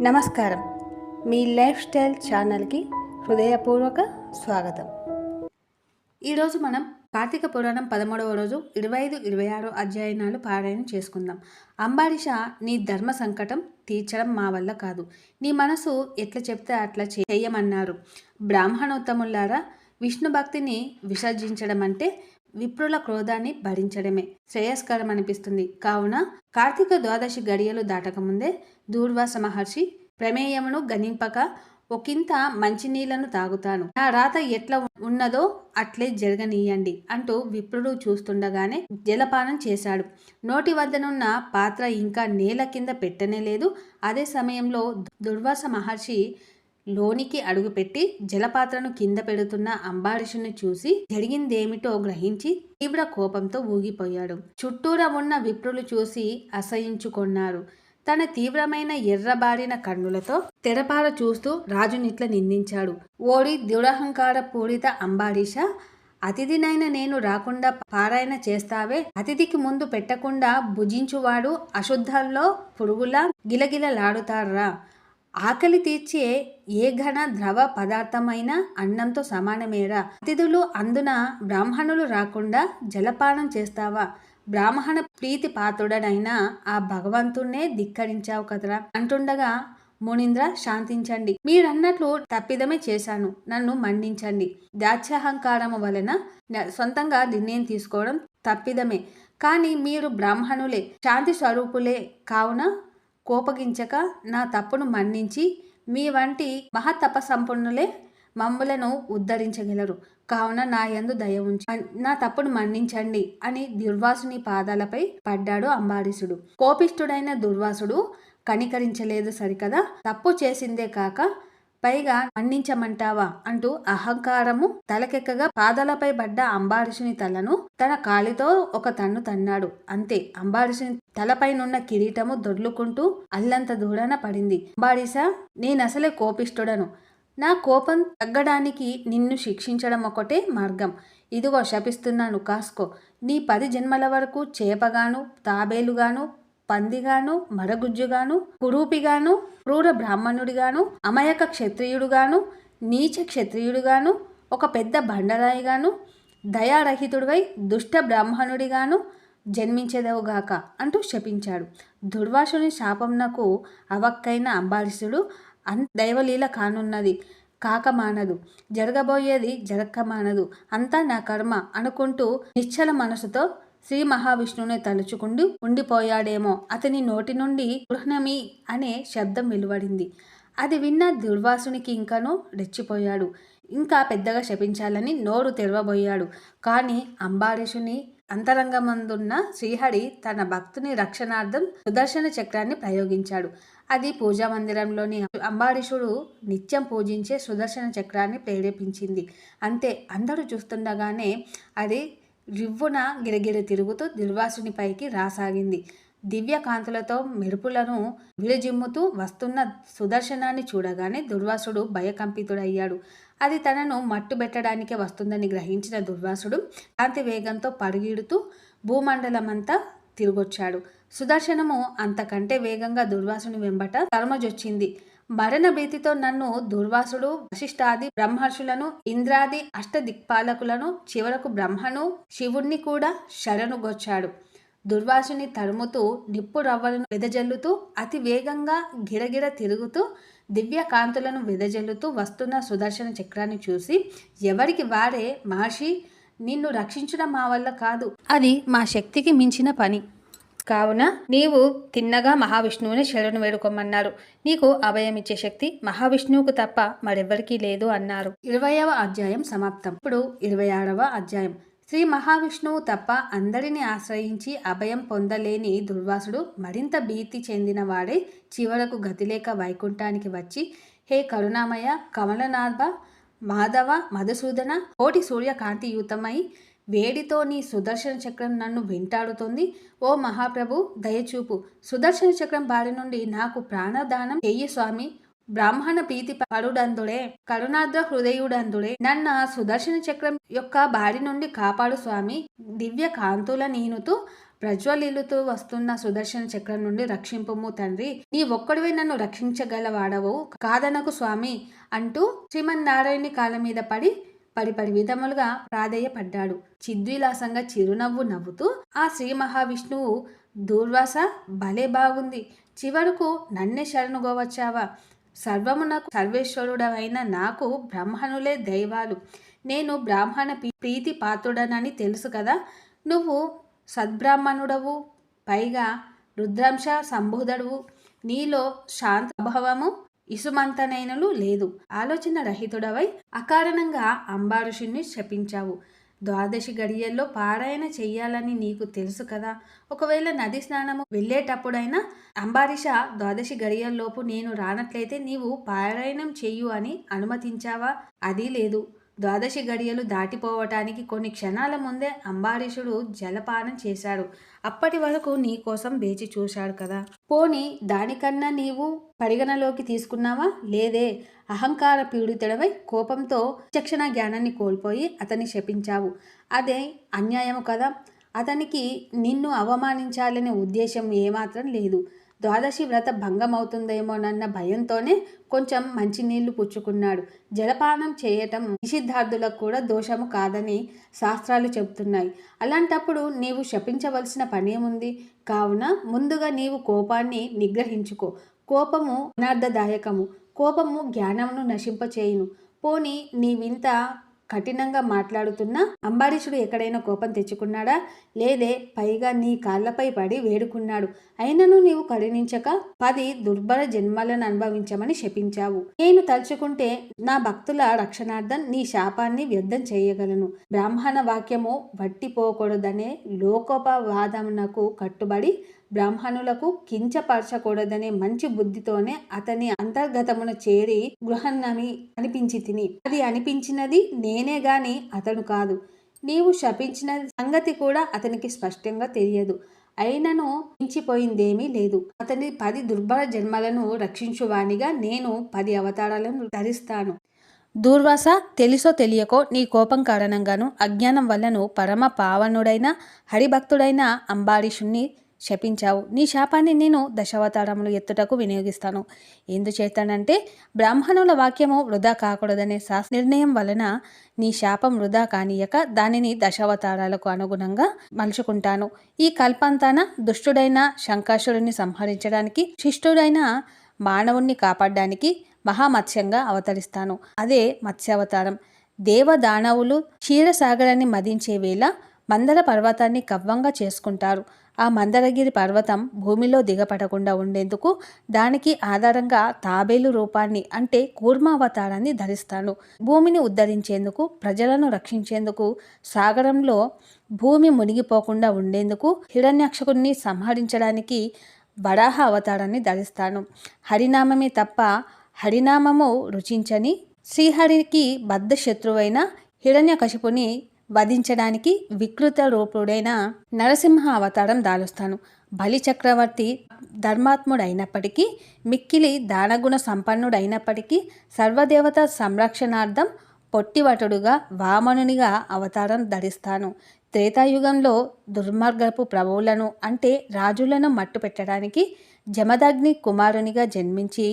నమస్కారం. మీ life style ఛానల్కి హృదయపూర్వక స్వాగతం. ఈరోజు మనం కార్తీక పురాణం 13వ రోజు 25, 26 అధ్యాయాలు పారాయణం చేసుకుందాం. అంబారీష, నీ ధర్మ సంకటం తీర్చడం మా వల్ల కాదు. నీ మనసు ఎట్లా చెప్తే అట్లా చేయమన్నారు. బ్రాహ్మణోత్తములారా, విష్ణు భక్తిని విసర్జించడం అంటే విప్రుల క్రోధాన్ని భరించడమే శ్రేయస్కరం అనిపిస్తుంది. కావున కార్తీక ద్వాదశి గడియలు దాటకముందే దూర్వాస మహర్షి ప్రమేయమును గణింపక ఒకంత మంచినీళ్లను తాగుతాను, నా రాత ఎట్లా ఉన్నదో అట్లే జరగనీయండి అంటూ విప్రుడు చూస్తుండగానే జలపానం చేశాడు. నోటి వద్దనున్న పాత్ర ఇంకా నేల కింద పెట్టనే లేదు. అదే సమయంలో దుర్వాస మహర్షి లోనికి అడుగుపెట్టి జలపాత్రను కింద పెడుతున్న అంబారీషుని చూసి జరిగిందేమిటో గ్రహించి తీవ్ర కోపంతో ఊగిపోయాడు. చుట్టూరా ఉన్న విప్రులు చూసి అసహించుకొన్నారు. తన తీవ్రమైన ఎర్రబారిన కన్నులతో తెరపార చూస్తూ రాజునిట్ల నిందించాడు. ఓడి దురహంకార పూరిత అంబారీష, అతిథినైన నేను రాకుండా పారాయణ చేస్తావే? అతిథికి ముందు పెట్టకుండా భుజించువాడు అశుద్ధంలో పురుగులా గిలగిలలాడుతారా? ఆకలి తీర్చే ఏ ఘన ద్రవ పదార్థమైన అన్నంతో సమానమేరా? అతిథులు అందున బ్రాహ్మణులు రాకుండా జలపానం చేస్తావా? బ్రాహ్మణ ప్రీతి పాత్రుడనైనా ఆ భగవంతుణ్ణే ధిక్కరించావు కదరా అంటుండగా, మునీంద్ర శాంతించండి, మీరన్నట్లు తప్పిదమే చేశాను, నన్ను మన్నించండి. దాస్యాహంకారము వలన సొంతంగా నిర్ణయం తీసుకోవడం తప్పిదమే, కానీ మీరు బ్రాహ్మణులే, శాంతి స్వరూపులే కావున కోపగించక నా తప్పును మన్నించి మీ వంటి మహత్తప సంపన్నులే మమ్ములను ఉద్ధరించగలరు. కావున నా యందు దయ ఉంచి నా తప్పును మన్నించండి అని దుర్వాసుని పాదాలపై పడ్డాడు అంబారీషుడు. కోపిష్ఠుడైన దుర్వాసుడు కనికరించలేదు సరికదా, తప్పు చేసిందే కాక పైగా మన్నించమంటావా అంటూ అహంకారము తలకెక్కగా పాదాలపై పడ్డ అంబారీషుని తలను తన కాలితో ఒక తన్ను తన్నాడు. అంతే, అంబారీషుని తలపైనున్న కిరీటము దొర్లుకుంటూ అల్లంత దూరాన పడింది. అంబారీష, నేనసలే కోపిష్ఠుడను. నా కోపం తగ్గడానికి నిన్ను శిక్షించడం ఒకటే మార్గం. ఇదిగో శపిస్తున్నాను, కాసుకో. నీ 10 జన్మల వరకు చేపగాను, తాబేలుగాను, పందిగాను, మరగుజ్జుగాను, కురూపిగాను, క్రూర బ్రాహ్మణుడిగాను, అమయక క్షత్రియుడుగాను, నీచ క్షత్రియుడుగాను, ఒక పెద్ద బండరాయిగాను, దయారహితుడివై దుష్ట బ్రాహ్మణుడిగాను జన్మించేదవుగాక అంటూ శపించాడు. దుర్వాసుని శాపంనకు అవక్కైన అంబారీషుడు దైవలీల కానున్నది కాకమానదు, జరగబోయేది జరక్కమానదు, అంతా నా కర్మ అనుకుంటూ నిశ్చల మనసుతో శ్రీ మహావిష్ణువుని తలుచుకుంటూ ఉండిపోయాడేమో. అతని నోటి నుండి గృహ్ణమి అనే శబ్దం వెలువడింది. అది విన్న దుర్వాసునికి ఇంకనూ రెచ్చిపోయాడు. ఇంకా పెద్దగా శపించాలని నోరు తెరవబోయాడు. కానీ అంబారీషుని అంతరంగమందున్న శ్రీహరి తన భక్తుని రక్షణార్థం సుదర్శన చక్రాన్ని ప్రయోగించాడు. అది పూజా మందిరంలోని అంబారీషుడు నిత్యం పూజించే సుదర్శన చక్రాన్ని ప్రేరేపించింది. అంతే, అందరూ చూస్తుండగానే అది రివ్వున గిరగిర తిరుగుతూ దుర్వాసుని పైకి రాసాగింది. దివ్య కాంతులతో మెరుపులను విరజిమ్ముతూ వస్తున్న సుదర్శనాన్ని చూడగానే దుర్వాసుడు భయకంపితుడయ్యాడు. అది తనను మట్టుబెట్టడానికే వస్తుందని గ్రహించిన దుర్వాసుడు కాంతి వేగంతో పరుగిడుతూ భూమండలమంతా తిరిగొచ్చాడు. సుదర్శనము అంతకంటే వేగంగా దుర్వాసుని వెంబట తరుమజొచ్చింది. మరణ భీతితో నన్ను దుర్వాసుడు వశిష్ఠాది బ్రహ్మర్షులను, ఇంద్రాది అష్టదిక్పాలకులను, చివరకు బ్రహ్మను శివుణ్ణి కూడా శరణుగొచ్చాడు. దుర్వాసుని తరుముతూ నిప్పు రవ్వలను వెదజల్లుతూ అతి వేగంగా గిరగిర తిరుగుతూ దివ్య కాంతులను వెదజల్లుతూ వస్తున్న సుదర్శన చక్రాన్ని చూసి, ఎవరికి వారే, మహర్షి, నిన్ను రక్షించడం మా వల్ల కాదు, అది మా శక్తికి మించిన పని. కావున నీవు తిన్నగా మహావిష్ణువుని శరణు వేడుకోమన్నారు. నీకు అభయమిచ్చే శక్తి మహావిష్ణువుకు తప్ప మరెవ్వరికీ లేదు అన్నారు. 20వ అధ్యాయం సమాప్తం. ఇప్పుడు 26వ అధ్యాయం. శ్రీ మహావిష్ణువు తప్ప అందరినీ ఆశ్రయించి అభయం పొందలేని దుర్వాసుడు మరింత భీతి చెందిన వాడే చివరకు గతిలేక వైకుంఠానికి వచ్చి, హే కరుణామయ, కమలనాభ, మాధవ, మధుసూదన, కోటి సూర్యకాంతియుతమై వేడితో నీ సుదర్శన చక్రం నన్ను వెంటాడుతుంది. ఓ మహాప్రభు, దయచూపు. సుదర్శన చక్రం బారి నుండి నాకు ప్రాణదానం చెయ్యి స్వామి. బ్రాహ్మణ ప్రీతి పరుడందుడే కరుణాద్ర హృదయుడందుడే నన్న సుదర్శన చక్రం యొక్క బారి నుండి కాపాడు స్వామి. దివ్య కాంతుల నీనుతూ ప్రజ్వలిల్లుతూ వస్తున్న సుదర్శన చక్రం నుండి రక్షింపుము తండ్రి. నీ ఒక్కడివే నన్ను రక్షించగలవాడవు కాదనకు స్వామి అంటూ శ్రీమన్నారాయణి కాళ్ళ మీద పడి విధములుగా ప్రాధేయపడ్డాడు. చిద్విలాసంగా చిరునవ్వు నవ్వుతూ ఆ శ్రీ మహావిష్ణువు, దూర్వాస భలే బాగుంది, చివరకు నన్నే శరణుగోవచ్చావా? సర్వమునకు సర్వేశ్వరుడవైన నాకు బ్రాహ్మణులే దైవాలు. నేను బ్రాహ్మణ ప్రీతి పాత్రుడనని తెలుసు కదా. నువ్వు సద్బ్రాహ్మణుడవు, పైగా రుద్రాంశ సంబోధుడవు. నీలో శాంత స్వభావము ఇసుమంతనైనలు లేదు. ఆలోచన రహితుడవై అకారణంగా అంబారుషుణ్ణి శపించావు. ద్వాదశి గడియల్లో పారాయణ చెయ్యాలని నీకు తెలుసు కదా. ఒకవేళ నది స్నానము వెళ్ళేటప్పుడైనా అంబారీష ద్వాదశి గడియల్లోపు నేను రానట్లయితే నీవు పారాయణం చెయ్యు అని అనుమతించావా? అది లేదు. ద్వాదశి గడియలు దాటిపోవటానికి కొన్ని క్షణాల ముందే అంబారీషుడు జలపానం చేశాడు. అప్పటి వరకు నీ కోసం వేచి చూశాడు కదా. పోనీ దానికన్నా నీవు పరిగణలోకి తీసుకున్నావా? లేదే. అహంకార పీడితుడవై కోపంతో విచక్షణ జ్ఞానాన్ని కోల్పోయి అతన్ని శపించావు. అదే అన్యాయము కదా. అతనికి నిన్ను అవమానించాలనే ఉద్దేశం ఏమాత్రం లేదు. ద్వాదశి వ్రత భంగమవుతుందేమోనన్న భయంతోనే కొంచెం మంచినీళ్లు పుచ్చుకున్నాడు. జలపానం చేయటం నిషిద్ధార్థులకు కూడా దోషము కాదని శాస్త్రాలు చెబుతున్నాయి. అలాంటప్పుడు నీవు శపించవలసిన పనేముంది? కావున ముందుగా నీవు కోపాన్ని నిగ్రహించుకో. కోపము అనార్థదాయకము. కోపము జ్ఞానమును నశింపచేయును. పోనీ నీవింత కఠినంగా మాట్లాడుతున్నా అంబారీషుడు ఎక్కడైనా కోపం తెచ్చుకున్నాడా? లేదే. పైగా నీ కాళ్ళపై పడి వేడుకున్నాడు. అయినను నీవు కరుణించక 10 దుర్భర జన్మలను అనుభవించమని శపించావు. నేను తలుచుకుంటే నా భక్తుల రక్షణార్థం నీ శాపాన్ని వ్యర్థం చేయగలను. బ్రాహ్మణ వాక్యము వట్టిపోకూడదనే లోకోపవాదమునకు కట్టుబడి బ్రాహ్మణులకు కించపరచకూడదనే మంచి బుద్ధితోనే అతని అంతర్గతమున చేరి గృహన్నమి అనిపించి తిని. అది అనిపించినది నేనే గాని అతడు కాదు. నీవు శపించిన సంగతి కూడా అతనికి స్పష్టంగా తెలియదు. అయినను మించిపోయిందేమీ లేదు. అతని 10 దుర్భర జన్మలను రక్షించువానిగా నేను 10 అవతారాలను ధరిస్తాను. దూర్వాస, తెలుసో తెలియకో నీ కోపం కారణంగాను అజ్ఞానం వల్లను పరమ పావనుడైన హరిభక్తుడైన అంబారీషుణ్ణి శపించావు. నీ శాపాన్ని నేను దశావతారములు ఎత్తుటకు వినియోగిస్తాను. ఎందుచేతనంటే బ్రాహ్మణుల వాక్యము వృధా కాకూడదనే శాస్త్ర నిర్ణయం వలన నీ శాపం వృధా కానీయక దానిని దశావతారాలకు అనుగుణంగా మలుచుకుంటాను. ఈ కల్పంతాన దుష్టుడైన శంకాసురుని సంహరించడానికి, శిష్టుడైన మానవుణ్ణి కాపాడడానికి మహామత్స్యంగా అవతరిస్తాను. అదే మత్స్యావతారం. దేవదానవులు క్షీరసాగరాన్ని మదించే వేళ మందర పర్వతాన్ని కవ్వంగా చేసుకుంటారు. ఆ మందరగిరి పర్వతం భూమిలో దిగపడకుండా ఉండేందుకు దానికి ఆధారంగా తాబేలు రూపాన్ని అంటే కూర్మావతారాన్ని ధరిస్తాను. భూమిని ఉద్ధరించేందుకు, ప్రజలను రక్షించేందుకు, సాగరంలో భూమి మునిగిపోకుండా ఉండేందుకు, హిరణ్యాక్షకుడిని సంహరించడానికి వరాహ అవతారాన్ని ధరిస్తాను. హరినామమే తప్ప హరినామము రుచించని శ్రీహరికి బద్ధ శత్రువైన హిరణ్యకశిపుని వధించడానికి వికృత రూపుడైన నరసింహ అవతారం దాలుస్తాను. బలి చక్రవర్తి ధర్మాత్ముడైనప్పటికీ, మిక్కిలి దానగుణ సంపన్నుడైనప్పటికీ సర్వదేవత సంరక్షణార్థం పొట్టివటుడుగా వామనునిగా అవతారం ధరిస్తాను. త్రేతాయుగంలో దుర్మార్గపు ప్రభువులను అంటే రాజులను మట్టు పెట్టడానికి జమదగ్ని కుమారునిగా జన్మించి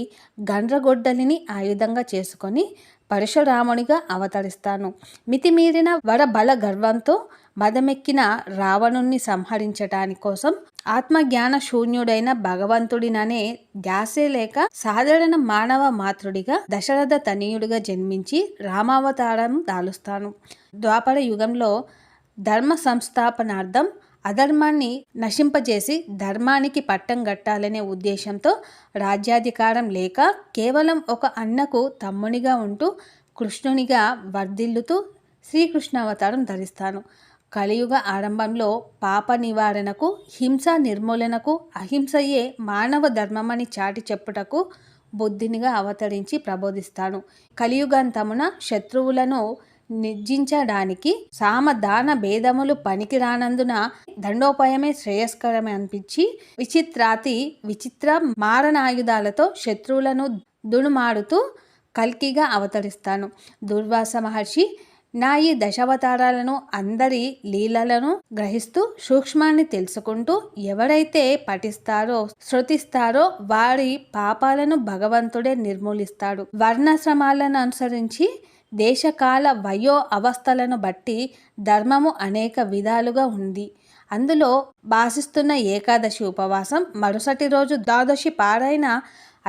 గండ్రగొడ్డలిని ఆయుధంగా చేసుకొని పరశురామునిగా అవతరిస్తాను. మితిమీరిన వరబల గర్వంతో మదమెక్కిన రావణుణ్ణి సంహరించటాని కోసం ఆత్మజ్ఞాన శూన్యుడైన భగవంతుడిననే ధ్యాసే లేక సాధారణ మానవ మాతృడిగా దశరథ తనయుడిగా జన్మించి రామావతారం దాలుస్తాను. ద్వాపర యుగంలో ధర్మ సంస్థాపనార్థం అధర్మాన్ని నశింపజేసి ధర్మానికి పట్టం కట్టాలనే ఉద్దేశంతో రాజ్యాధికారం లేక కేవలం ఒక అన్నకు తమ్మునిగా ఉంటూ కృష్ణునిగా వర్ధిల్లుతూ శ్రీకృష్ణ అవతారం ధరిస్తాను. కలియుగ ఆరంభంలో పాప నివారణకు, హింస నిర్మూలనకు, అహింసయే మానవ ధర్మమని చాటి చెప్పుటకు బుద్ధినిగా అవతరించి ప్రబోధిస్తాను. కలియుగాంతమున శత్రువులను నిర్జించడానికి సామదాన భేదములు పనికి రానందున దండోపాయమే శ్రేయస్కరమే అనిపించి విచిత్ర మారణాయుధాలతో శత్రువులను దునుమాడుతూ కల్కిగా అవతరిస్తాను. దుర్వాస మహర్షి నా ఈ దశావతారాలను అందరి లీలలను గ్రహిస్తూ సూక్ష్మాన్ని తెలుసుకుంటూ ఎవరైతే పఠిస్తారో శృతిస్తారో వారి పాపాలను భగవంతుడే నిర్మూలిస్తాడు. వర్ణాశ్రమాలను అనుసరించి దేశకాల వయో అవస్థలను బట్టి ధర్మము అనేక విధాలుగా ఉంది. అందులో భాషిస్తున్న ఏకాదశి ఉపవాసం మరుసటి రోజు ద్వాదశి పారాయణ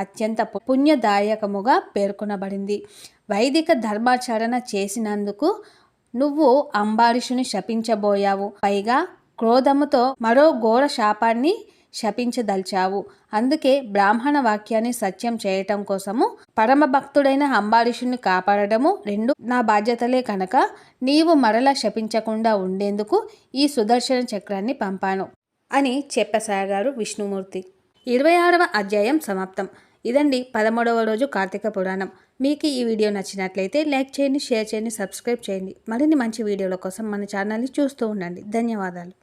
అత్యంత పుణ్యదాయకముగా పేర్కొనబడింది. వైదిక ధర్మాచరణ చేసినందుకు నువ్వు అంబారీషుని శపించబోయావు. పైగా క్రోధముతో మరో ఘోర శాపాన్ని శపించదల్చావు. అందుకే బ్రాహ్మణ వాక్యాన్ని సత్యం చేయటం కోసము పరమభక్తుడైన అంబారీషుని కాపాడటము రెండు నా బాధ్యతలే కనుక నీవు మరలా శపించకుండా ఉండేందుకు ఈ సుదర్శన చక్రాన్ని పంపాను అని చెప్పసాగారు విష్ణుమూర్తి. 26వ అధ్యాయం సమాప్తం. ఇదండి 13వ రోజు కార్తీక పురాణం. మీకు ఈ వీడియో నచ్చినట్లయితే లైక్ చేయండి, షేర్ చేయండి, సబ్స్క్రైబ్ చేయండి. మరిన్ని మంచి వీడియోల కోసం మన ఛానల్ని చూస్తూ ఉండండి. ధన్యవాదాలు.